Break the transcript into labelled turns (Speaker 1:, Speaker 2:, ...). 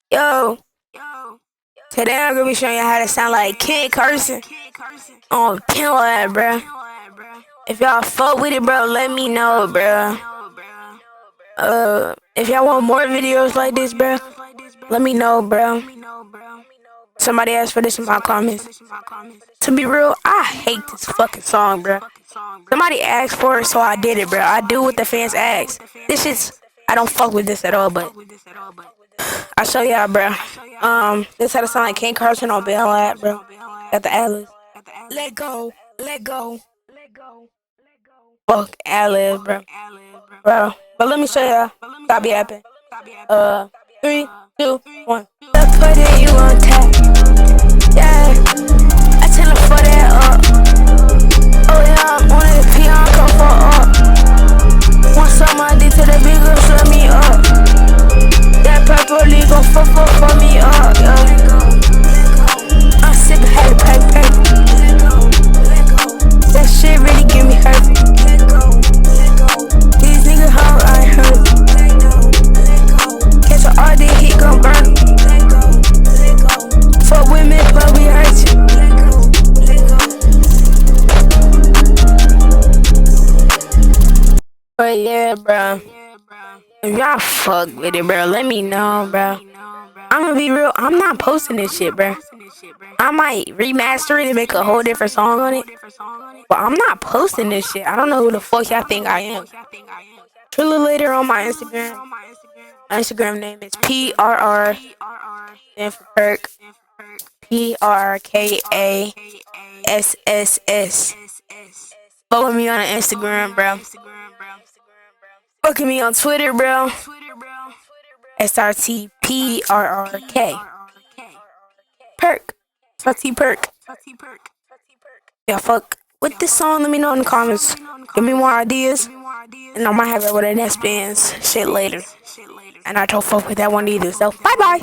Speaker 1: Yo, today I'm gonna be showing you how to sound like Carson on Pill that, bro. If y'all fuck with it, bro, let me know, bro. If y'all want more videos like this, bro, let me know, bro. Somebody asked for this in my comments. To be real, I hate this fucking song, bro. Somebody asked for it, so I did it, bro. I do what the fans ask. This is, I don't fuck with this at all, but I'll show y'all, bro. This how to sound like King Carson on Bell at, bro. At the Atlas. Let go, let go. Fuck Atlas, bro. Bro. But let me show y'all. Stop yapping. 3, 2, 1. Let's put it, you on tap. Yeah. I tell him for that up. Oh yeah, I'm on the piano, go for up. Want some I did to the big girl, shut me up. That purple league gon' for me up, yeah. I'm sippin' heavy paper. That shit really give me hurt. These niggas hoe, I ain't hurt. Catch a all day heat gon' burn. Fuck with me, but we hurt you. But yeah, bro. If y'all fuck with it, bro, let me know, bro. I'm gonna be real. I'm not posting this shit, bro. I might remaster it and make a whole different song on it. But I'm not posting this shit. I don't know who the fuck y'all think I am. Trilla later on my Instagram. My Instagram name is PRR. Then for Perk. PRKASSS. Follow me on Instagram, bro. Fuck me on Twitter, bro. SRTPRRK. Perk. SRT Perk. Yeah, fuck with this song. Let me know in the comments. Give me more ideas. And I might have it with an S bands shit later. And I don't fuck with that one either. So bye bye.